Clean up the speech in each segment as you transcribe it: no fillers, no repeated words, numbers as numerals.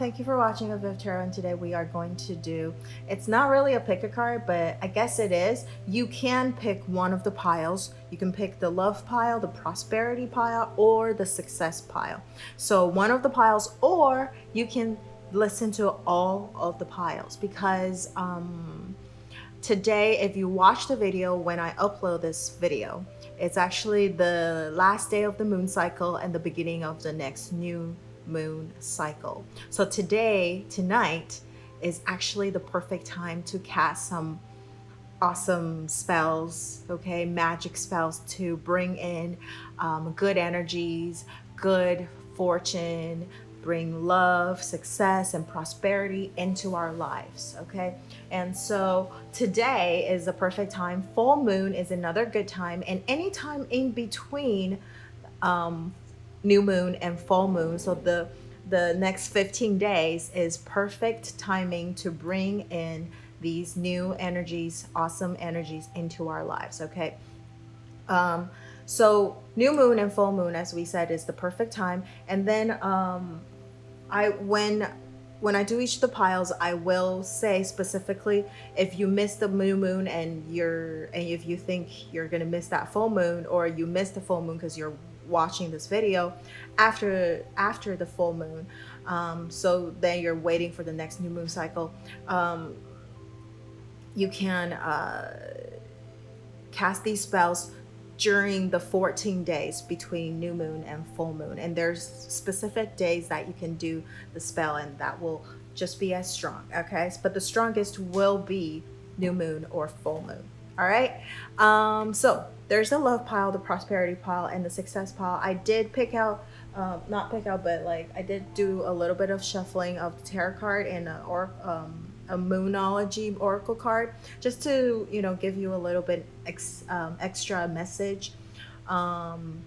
thank you for watching avivTarot, and today we are going to do, it's not really a pick a card, but I guess it is. You can pick one of the piles. You can pick the love pile, the prosperity pile, or the success pile. So one of the piles, or you can listen to all of the piles, because today, if you watch the video when I upload this video, it's actually the last day of the moon cycle and the beginning of the next new moon cycle. So tonight is actually the perfect time to cast some awesome spells, okay, magic spells to bring in good energies, good fortune, bring love, success, and prosperity into our lives, okay? And so today is the perfect time. Full moon is another good time, and any time in between new moon and full moon, so the next 15 days is perfect timing to bring in these new energies, awesome energies into our lives, okay? So new moon and full moon, as we said, is the perfect time. And then when I do each of the piles, I will say specifically, if you miss the new moon and if you think you're gonna miss that full moon, or you miss the full moon because you're watching this video after the full moon, so then you're waiting for the next new moon cycle, you can cast these spells during the 14 days between new moon and full moon, and there's specific days that you can do the spell, and that will just be as strong, okay? But the strongest will be new moon or full moon. All right, so there's the love pile, the prosperity pile, and the success pile. I did pick out, not pick out, but like I did do a little bit of shuffling of the tarot card and a moonology oracle card, just to, you know, give you a little bit extra message on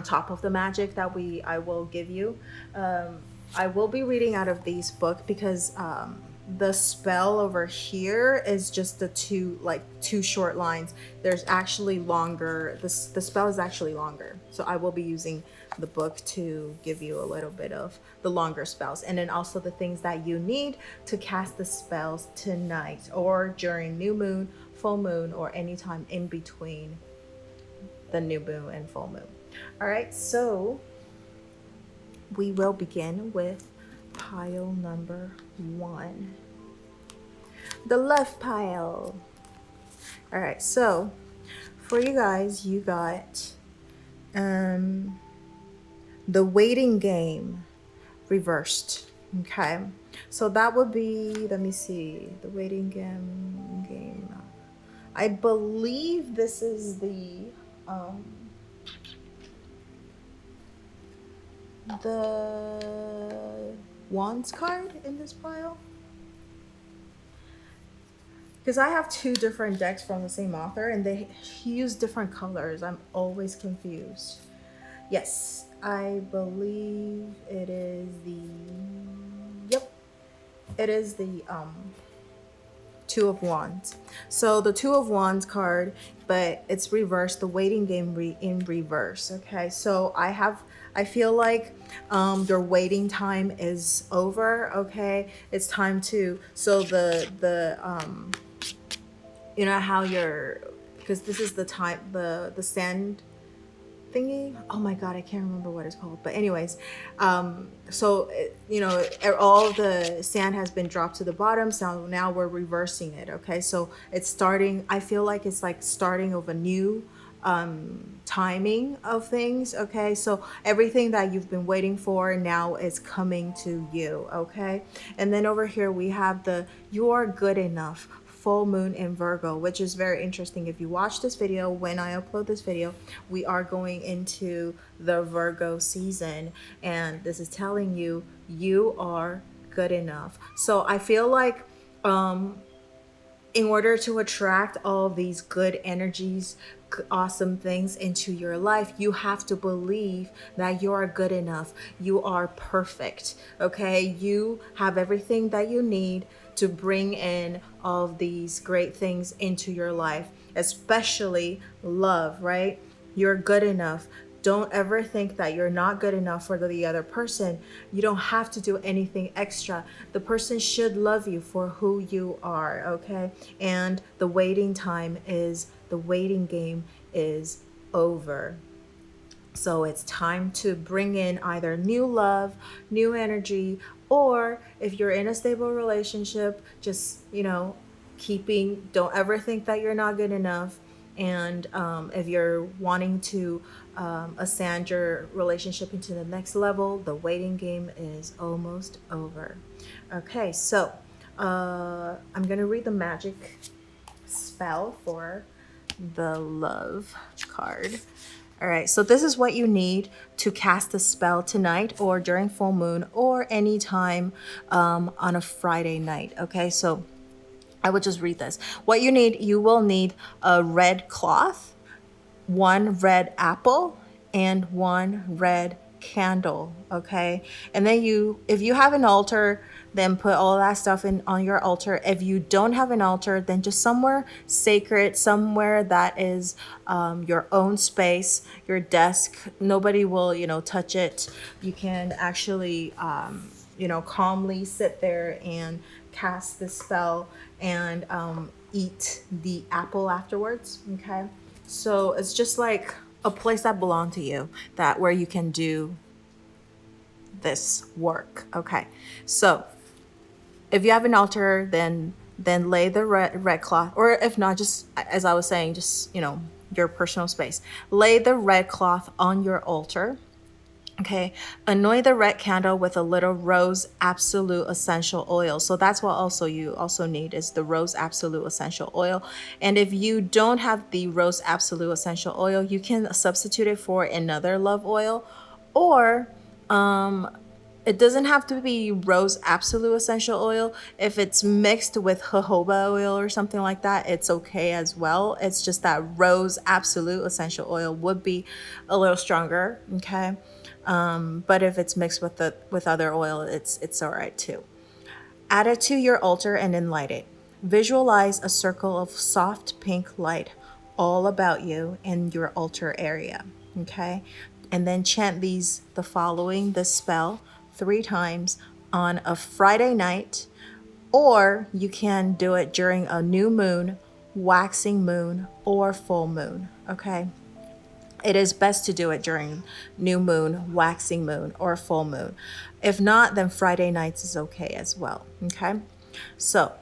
top of the magic that I will give you. I will be reading out of these books because the spell over here is just the two short lines. There's actually longer, the spell is actually longer, so I will be using the book to give you a little bit of the longer spells, and then also the things that you need to cast the spells tonight or during new moon, full moon, or anytime in between the new moon and full moon. All right, so we will begin with pile number 1, the love pile. All right, so for you guys, you got the waiting game reversed, okay? So that would be, let me see, the waiting game. I believe this is the Wands card in this pile, because I have 2 different decks from the same author and they use different colors. I'm always confused. Yes, I believe it is it is the 2 of Wands. So the 2 of Wands card, but it's reversed, the waiting game in reverse, okay? So I feel like your waiting time is over, okay? It's time to, so the you know how because this is the time, the sand thingy, oh my god, I can't remember what it's called, but anyways, so you know, all the sand has been dropped to the bottom, so now we're reversing it, okay? So it's starting, I feel like it's like starting of a new timing of things, okay? So everything that you've been waiting for now is coming to you, okay? And then over here we have the you're good enough full moon in Virgo, which is very interesting. If you watch this video, when I upload this video, we are going into the Virgo season, and this is telling you you are good enough. So I feel like in order to attract all of these good energies, awesome things into your life, you have to believe that you are good enough. You are perfect, okay? You have everything that you need to bring in all of these great things into your life, especially love, right? You're good enough. Don't ever think that you're not good enough for the other person. You don't have to do anything extra. The person should love you for who you are, okay? And the waiting game is over. So it's time to bring in either new love, new energy, or if you're in a stable relationship, just, don't ever think that you're not good enough. And if you're wanting to ascend your relationship into the next level, the waiting game is almost over. Okay, so I'm going to read the magic spell for the love card. All right, so this is what you need to cast the spell tonight or during full moon or anytime on a Friday night. Okay, so I will just read this. What you will need a red cloth, 1 red apple, and 1 red candle, okay? And then if you have an altar, then put all that stuff on your altar. If you don't have an altar, then just somewhere sacred, somewhere that is your own space, your desk. Nobody will, touch it. You can actually, calmly sit there and cast the spell and eat the apple afterwards, okay? So it's just like a place that belongs to you, where you can do this work, okay? So if you have an altar, then lay the red cloth, or if not, just as I was saying, just your personal space. Lay the red cloth on your altar. Okay, anoint the red candle with a little rose absolute essential oil. So that's what you also need is the rose absolute essential oil. And if you don't have the rose absolute essential oil, you can substitute it for another love oil, or it doesn't have to be rose absolute essential oil. If it's mixed with jojoba oil or something like that, it's okay as well. It's just that rose absolute essential oil would be a little stronger, okay? But if it's mixed with other oil, it's all right too. Add it to your altar and then light it. Visualize a circle of soft pink light all about you in your altar area, okay? And then chant the spell 3 times on a Friday night, or you can do it during a new moon, waxing moon, or full moon, okay? It is best to do it during new moon, waxing moon, or full moon. If not, then Friday nights is okay as well, okay? So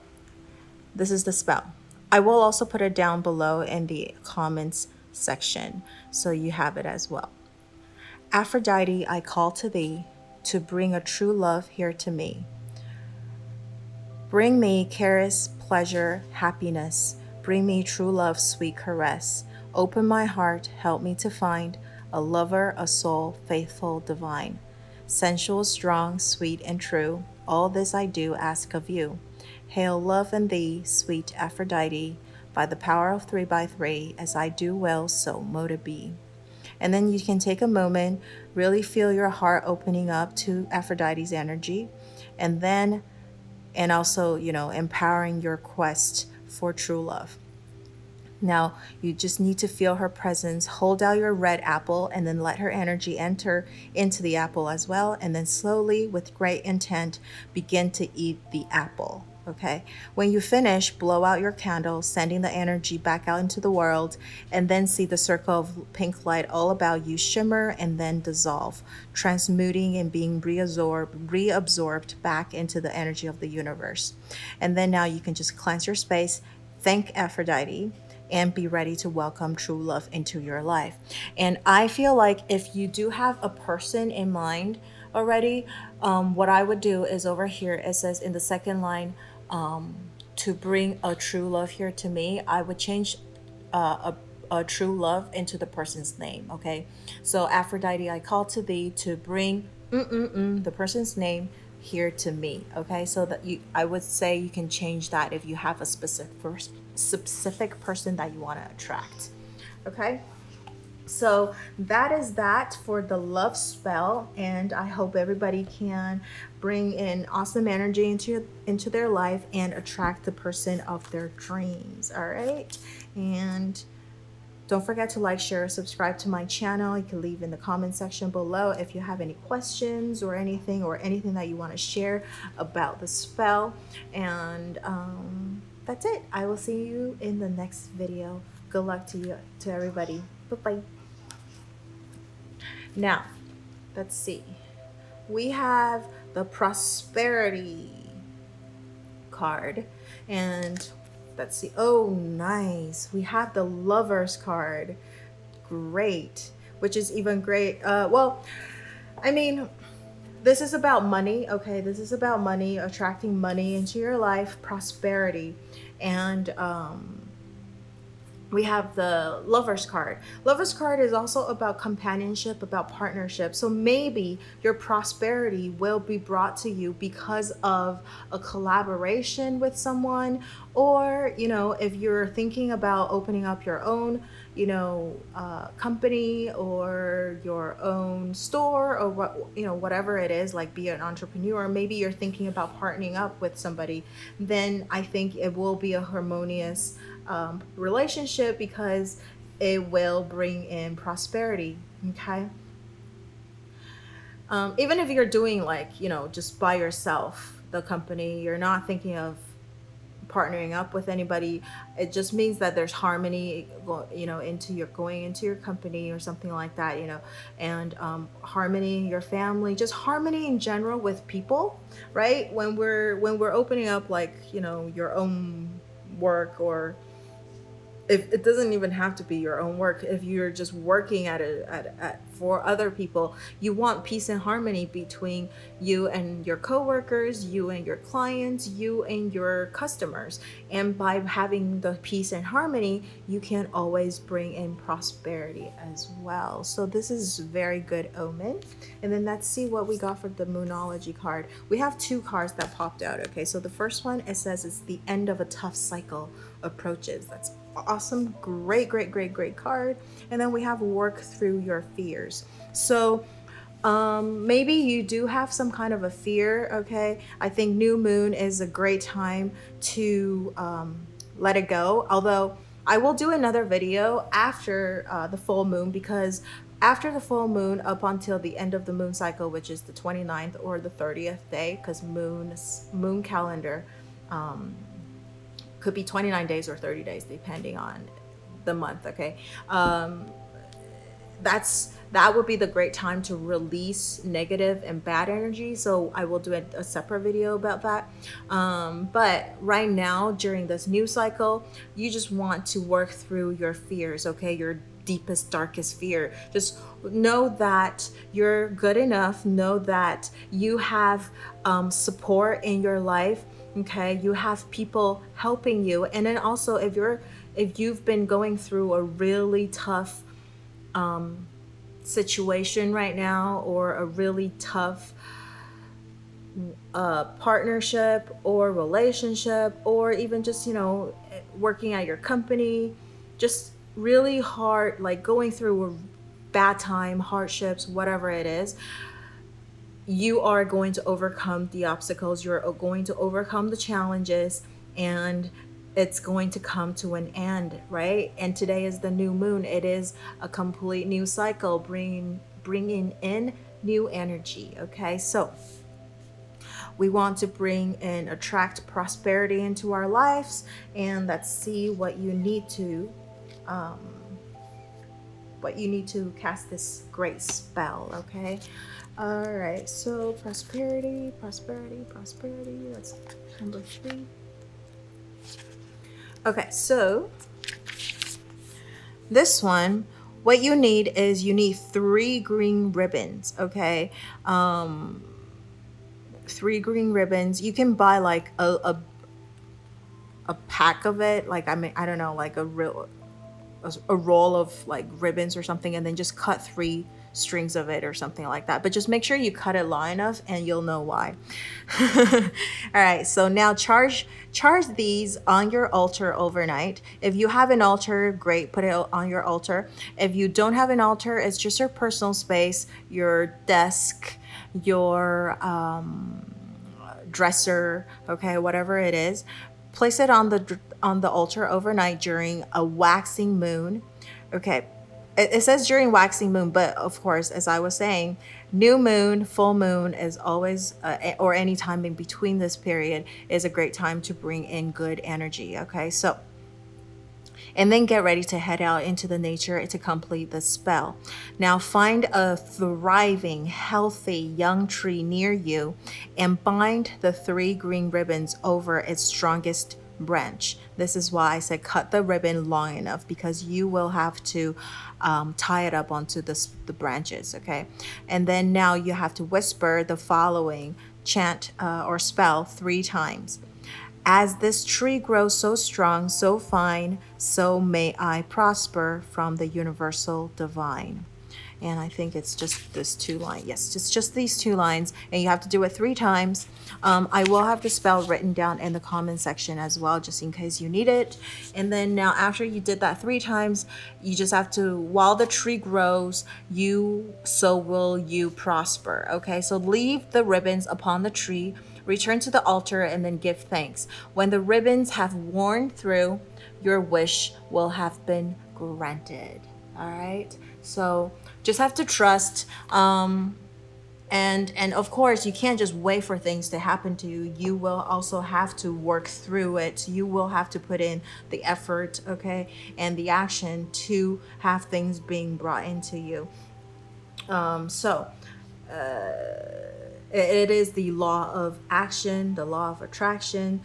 this is the spell. I will also put it down below in the comments section so you have it as well. Aphrodite, I call to thee to bring a true love here to me. Bring me caress, pleasure, happiness. Bring me true love's sweet caress. Open my heart, help me to find a lover, a soul, faithful, divine. Sensual, strong, sweet, and true. All this I do ask of you. Hail love in thee, sweet Aphrodite, by the power of 3 by 3, as I do will, so mote it be. And then you can take a moment, really feel your heart opening up to Aphrodite's energy, and also, empowering your quest for true love. Now, you just need to feel her presence. Hold out your red apple and then let her energy enter into the apple as well. And then slowly, with great intent, begin to eat the apple. Okay. When you finish, blow out your candle, sending the energy back out into the world, and then see the circle of pink light all about you shimmer and then dissolve, transmuting and being reabsorbed back into the energy of the universe. And then now you can just cleanse your space, thank Aphrodite, and be ready to welcome true love into your life. And I feel like if you do have a person in mind already, what I would do is over here, it says in the second line, to bring a true love here to me, I would change a true love into the person's name, okay? So Aphrodite, I call to thee to bring the person's name here to me, okay? So that I would say you can change that if you have a specific person that you want to attract, okay? So that is that for the love spell, and I hope everybody can bring in awesome energy into their life and attract the person of their dreams. All right, and Don't forget to like, share, subscribe to my channel. You can leave in the comment section below if you have any questions or anything that you want to share about the spell. And that's it. I will see you in the next video. Good luck to everybody. Bye-bye. Now, let's see. We have the prosperity card, and let's see. Oh, nice. We have the lovers card. Great. Which is even great. Well, I mean, this is about money. Okay, this is about money, attracting money into your life, prosperity. And we have the lovers card. Lovers card is also about companionship, about partnership. So maybe your prosperity will be brought to you because of a collaboration with someone, or, you know, if you're thinking about opening up your own, you know, company or your own store, or what, you know, whatever it is, like be an entrepreneur, maybe you're thinking about partnering up with somebody, then I think it will be a harmonious relationship, because it will bring in prosperity. Okay. Even if you're doing, like, you know, just by yourself, the company, you're not thinking of partnering up with anybody, it just means that there's harmony, you know, going into your company or something like that, you know, and harmony in your family, just harmony in general with people, right? When we're opening up, like, you know, your own work, or if it doesn't even have to be your own work, if you're just working for other people, you want peace and harmony between you and your coworkers, you and your clients, you and your customers. And by having the peace and harmony, you can always bring in prosperity as well. So this is very good omen. And then let's see what we got for the Moonology card. We have two cards that popped out. Okay, so the first one, it says it's the end of a tough cycle approaches. That's awesome. Great card. And then we have work through your fears. So maybe you do have some kind of a fear. Okay, I think new moon is a great time to let it go, although I will do another video after the full moon, because after the full moon up until the end of the moon cycle, which is the 29th or the 30th day, because moon calendar could be 29 days or 30 days depending on the month. Okay, that would be the great time to release negative and bad energy, so I will do a separate video about that. But right now, during this new cycle, you just want to work through your fears. Okay, your deepest, darkest fear. Just know that you're good enough. Know that you have support in your life. Okay, you have people helping you. And then also, if you've been going through a really tough situation right now, or a really tough partnership or relationship, or even just, you know, working at your company, just really hard, like going through a bad time, hardships, whatever it is, you are going to overcome the obstacles, you're going to overcome the challenges, and it's going to come to an end, right? And today is the new moon. It is a complete new cycle, bringing in new energy. Okay, so we want to bring and attract prosperity into our lives, and let's see what you need to cast this great spell. Okay, all right, so prosperity, that's number 3. Okay, so this one, what you need is, you need 3 green ribbons. Okay, 3 green ribbons. You can buy like a pack of it, like, I mean, I don't know, like a roll of like ribbons or something, and then just cut 3 strings of it or something like that. But just make sure you cut it long enough, and you'll know why. All right, so now charge these on your altar overnight. If you have an altar, great, put it on your altar. If you don't have an altar, it's just your personal space, your desk, your dresser, okay, whatever it is. Place it on the altar overnight during a waxing moon. Okay. It says during waxing moon, but of course, as I was saying, new moon, full moon is always, or any time in between this period is a great time to bring in good energy. Okay. So, and then get ready to head out into the nature to complete the spell. Now find a thriving, healthy young tree near you and bind the 3 green ribbons over its strongest branch. This is why I said cut the ribbon long enough, because you will have to tie it up onto the branches, okay? And then now you have to whisper the following chant or spell 3 times. As this tree grows so strong, so fine, so may I prosper from the universal divine. And I think it's just this 2 lines. Yes, just these 2 lines. And you have to do it 3 times. I will have the spell written down in the comment section as well, just in case you need it. And then now after you did that 3 times, you just have to, while the tree grows, so will you prosper. Okay, so leave the ribbons upon the tree, return to the altar, and then give thanks. When the ribbons have worn through, your wish will have been granted. All right, so just have to trust, and of course you can't just wait for things to happen to you. You will also have to work through it. You will have to put in the effort, okay, and the action to have things being brought into you. It is the law of action, the law of attraction.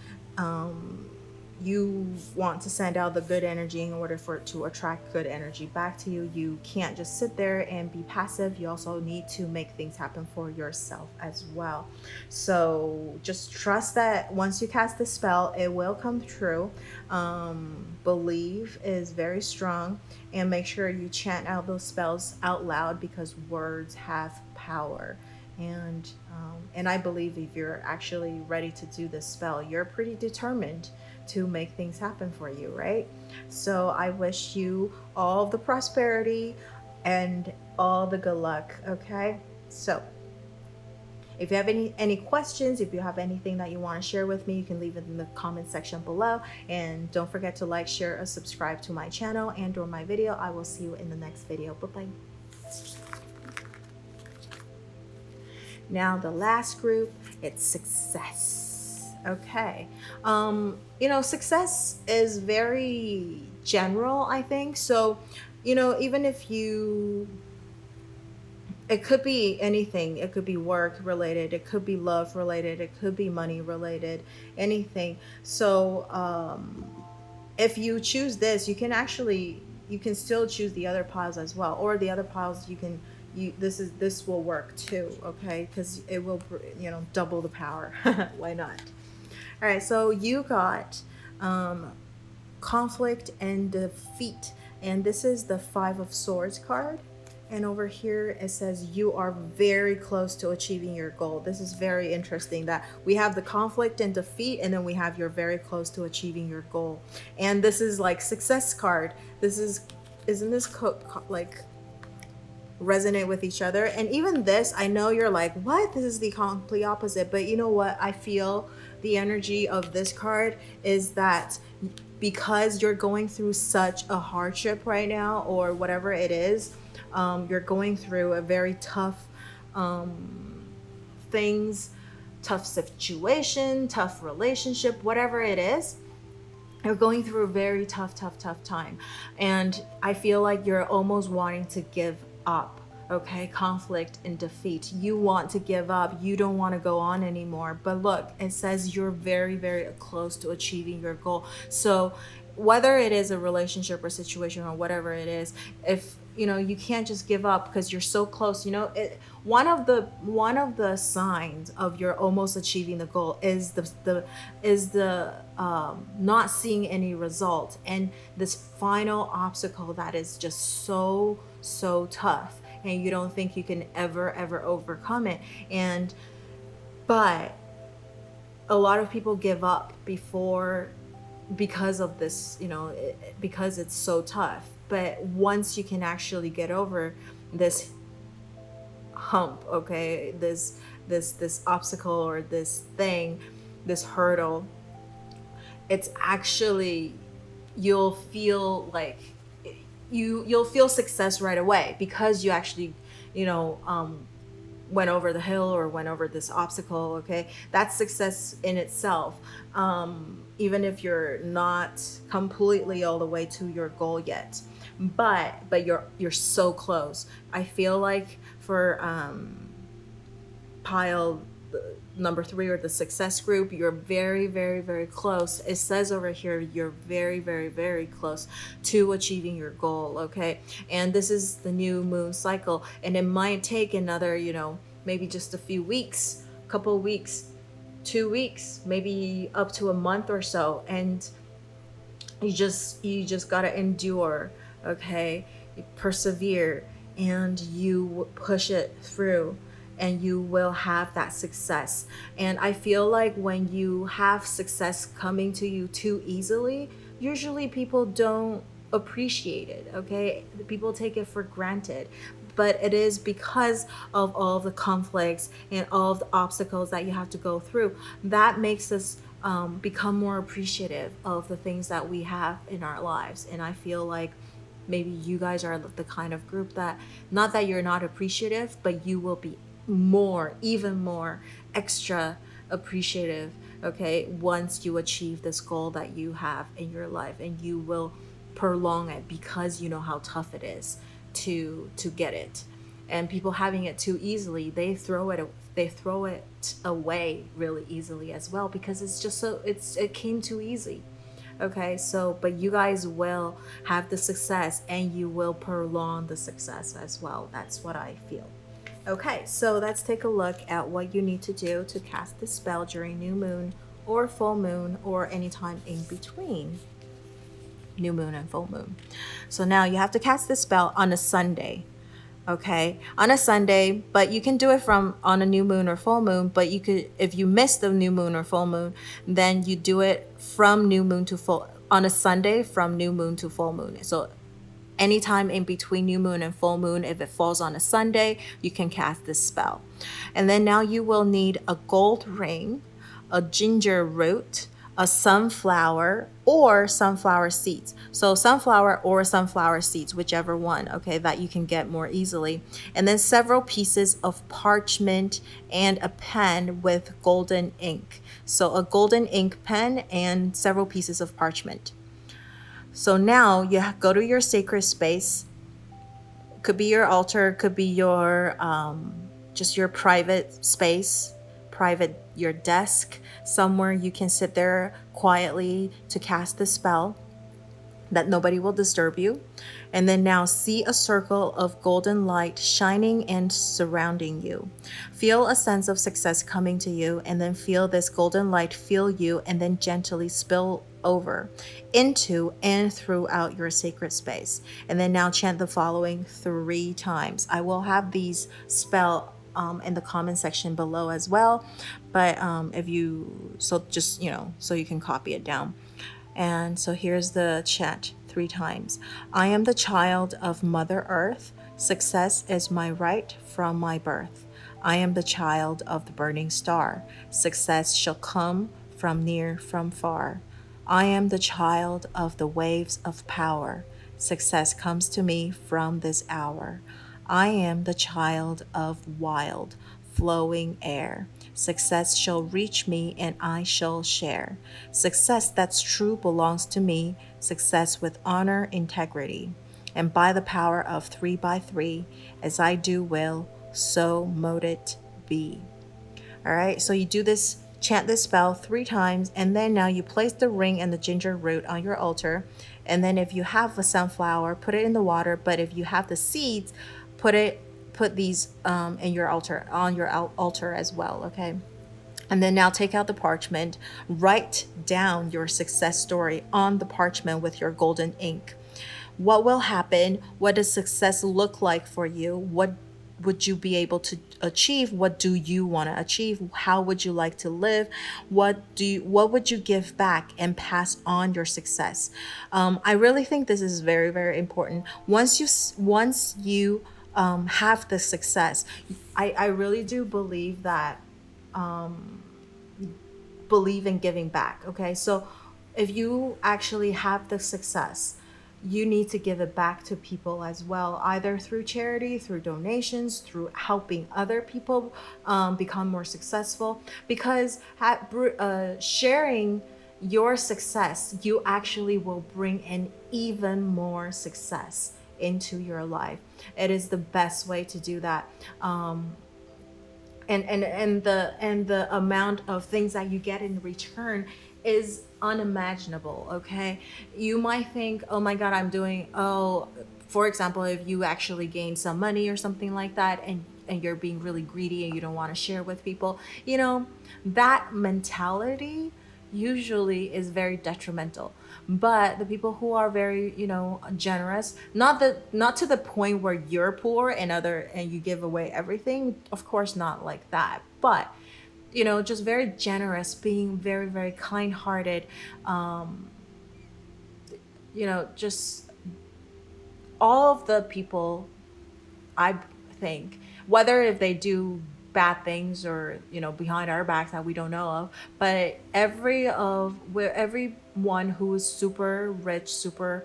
You want to send out the good energy in order for it to attract good energy back to you. You can't just sit there and be passive. You also need to make things happen for yourself as well. So just trust that once you cast the spell, it will come true. Believe is very strong, and make sure you chant out those spells out loud, because words have power. And I believe if you're actually ready to do this spell, you're pretty determined to make things happen for you, right? So I wish you all the prosperity and all the good luck, okay? So if you have any questions, if you have anything that you want to share with me, you can leave it in the comment section below. And don't forget to like, share, or subscribe to my channel and or my video. I will see you in the next video. Bye-bye. Now the last group, it's success. Okay. Success is very general, I think. So, even if it could be anything. It could be work related. It could be love related. It could be money related, anything. So, if you choose this, you can still choose the other piles as well, or the other piles this will work too, okay? Because it will, double the power. Why not? All right, so you got conflict and defeat, and this is the 5 of Swords card. And over here it says you are very close to achieving your goal. This is very interesting that we have the conflict and defeat, and then we have you're very close to achieving your goal. And this is like success card. Isn't this like resonate with each other? And even this, I know you're like, what? This is the complete opposite. But you know what? I feel the energy of this card is that because you're going through such a hardship right now, or whatever it is, you're going through a very tough tough situation, tough relationship, whatever it is. You're going through a very tough time. And I feel like you're almost wanting to give up, okay? Conflict and defeat. You want to give up. You don't want to go on anymore. But look, it says you're very, very close to achieving your goal. So whether it is a relationship or situation or whatever it is, if you can't just give up because you're so close. One of the signs of you're almost achieving the goal is the not seeing any result, and this final obstacle that is just so tough, and you don't think you can ever overcome it. But a lot of people give up because of this, because it's so tough. But once you can actually get over this hump, okay, this obstacle or this thing, this hurdle, it's actually, you'll feel like you'll feel success right away because you actually, went over the hill or went over this obstacle. Okay, that's success in itself. Even if you're not completely all the way to your goal yet, but you're so close. I feel like for pile number 3 or the success group, you're very, very, very close. It says over here you're very, very, very close to achieving your goal. Okay, and this is the new moon cycle, and it might take another, maybe just a few weeks, couple of weeks, 2 weeks, maybe up to a month or so, and you just gotta endure. Okay, you persevere and you push it through, and you will have that success. And I feel like when you have success coming to you too easily, usually people don't appreciate it. Okay, people take it for granted, but it is because of all the conflicts and all of the obstacles that you have to go through that makes us become more appreciative of the things that we have in our lives. And I feel like maybe you guys are the kind of group that, not that you're not appreciative, but you will be even more extra appreciative, okay, once you achieve this goal that you have in your life, and you will prolong it because you know how tough it is to get it. And people having it too easily, they throw it away really easily as well, because it's just it came too easy. Okay, so but you guys will have the success, and you will prolong the success as well. That's what I feel. Okay, so let's take a look at what you need to do to cast the spell during new moon or full moon, or any time in between new moon and full moon. So now you have to cast this spell on a Sunday. Okay, on a Sunday, but you can do it from on a new moon or full moon. But you could, if you miss the new moon or full moon, then you do it from new moon to full, on a Sunday from new moon to full moon. So anytime in between new moon and full moon, if it falls on a Sunday, you can cast this spell. And then now you will need a gold ring, a ginger root, a sunflower, or sunflower seeds. So sunflower or sunflower seeds, whichever one, okay, that you can get more easily. And then several pieces of parchment and a pen with golden ink. So a golden ink pen and several pieces of parchment. So now you go to your sacred space. Could be your altar, could be your just your private space, your desk, somewhere you can sit there quietly to cast the spell that nobody will disturb you. And then now see a circle of golden light shining and surrounding you. Feel a sense of success coming to you, and then feel this golden light fill you, and then gently spill over into and throughout your sacred space. And then now chant the following 3 times. I will have these spell in the comment section below as well, but if you, so just, so you can copy it down. And so here's the chant 3 times. I am the child of Mother Earth. Success is my right from my birth. I am the child of the burning star. Success shall come from near, from far. I am the child of the waves of power. Success comes to me from this hour. I am the child of wild, flowing air. Success shall reach me, and I shall share. Success that's true belongs to me. Success with honor, integrity. And by the power of 3 by 3, as I do will, so mote it be. All right, so you do this, chant this spell 3 times, and then now you place the ring and the ginger root on your altar. And then if you have a sunflower, put it in the water. But if you have the seeds, put these in your altar, on your altar as well. Okay. And then now take out the parchment, write down your success story on the parchment with your golden ink. What will happen? What does success look like for you? What would you be able to achieve? What do you want to achieve? How would you like to live? What would you give back and pass on your success? I really think this is very, very important. Once you have the success, I really do believe that believe in giving back. Okay, so if you actually have the success, you need to give it back to people as well, either through charity, through donations, through helping other people become more successful. Because sharing your success, you actually will bring in even more success into your life. It is the best way to do that. And the amount of things that you get in return is unimaginable. Okay, you might think, oh my god, I'm doing, for example, if you actually gain some money or something like that, and you're being really greedy and you don't want to share with people, you know, that mentality usually is very detrimental. But the people who are very, you know, generous, not to the point where you're poor and you give away everything, of course not like that, but you know, just very generous, being very, very kind-hearted, you know, just all of the people, I think, whether if they do bad things or, you know, behind our backs that we don't know of, but everyone who is super rich, super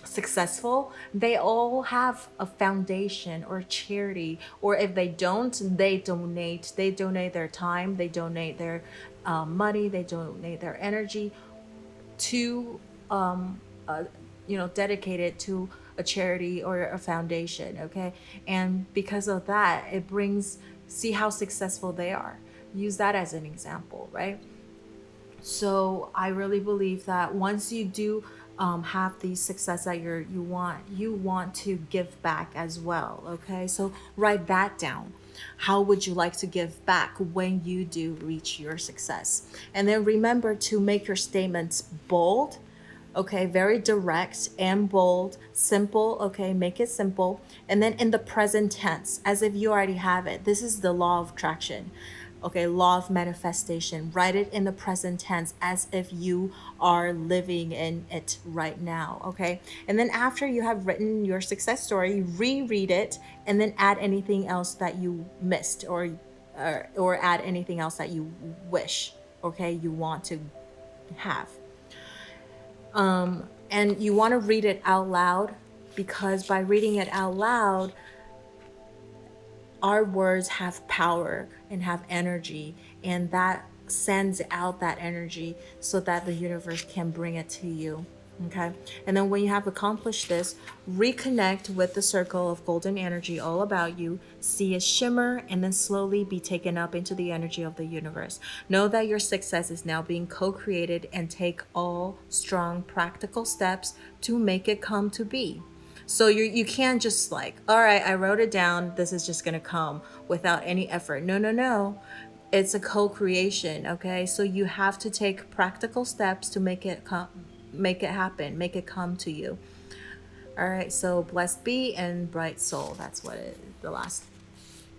successful, they all have a foundation or charity, or if they don't, they donate their time, they donate their money, they donate their energy to you know, dedicate it to a charity or a foundation. Okay, and because of that, it brings, see how successful they are, use that as an example, right? So I really believe that once you do have the success that you want to give back as well. Okay, so write that down. How would you like to give back when you do reach your success? And then remember to make your statements bold, okay, very direct and bold, simple, okay, make it simple. And then in the present tense, as if you already have it. This is the law of attraction, okay, law of manifestation. Write it in the present tense as if you are living in it right now, okay? And then after you have written your success story, reread it and then add anything else that you missed, or add anything else that you wish, okay, you want to have. And you want to read it out loud, because by reading it out loud, our words have power and have energy, and that sends out that energy so that the universe can bring it to you. Okay, and then when you have accomplished this, reconnect with the circle of golden energy all about you, see it shimmer, and then slowly be taken up into the energy of the universe. Know that your success is now being co-created, and take all strong practical steps to make it come to be. So you can't just like, all right, I wrote it down, this is just gonna come without any effort. No. It's a co-creation, okay? So you have to take practical steps to make it happen, make it come to you. All right, so blessed be and bright soul. That's what the last.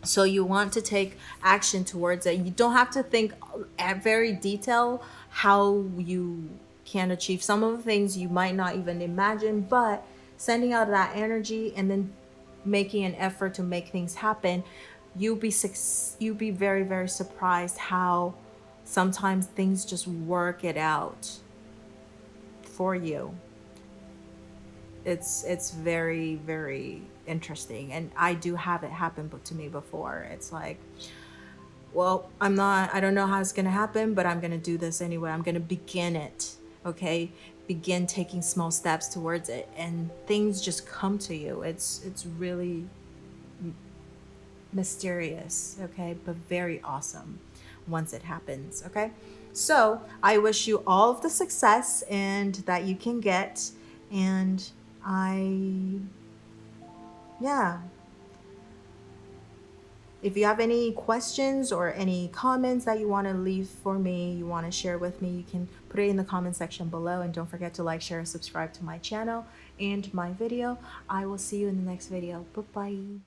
So you want to take action towards it. You don't have to think at very detail how you can achieve some of the things you might not even imagine, but sending out that energy and then making an effort to make things happen, you'll be very, very surprised how sometimes things just work it out for you. It's very, very interesting, and I do have it happen to me before. It's like, well, I don't know how it's gonna happen, but I'm gonna do this anyway. I'm gonna begin it, okay? Begin taking small steps towards it, and things just come to you. It's really mysterious, okay, but very awesome once it happens, okay? So I wish you all of the success and that you can get, and if you have any questions or any comments that you want to leave for me, you want to share with me, you can put it in the comment section below. And don't forget to like, share, and subscribe to my channel and my video. I will see you in the next video. Bye-bye.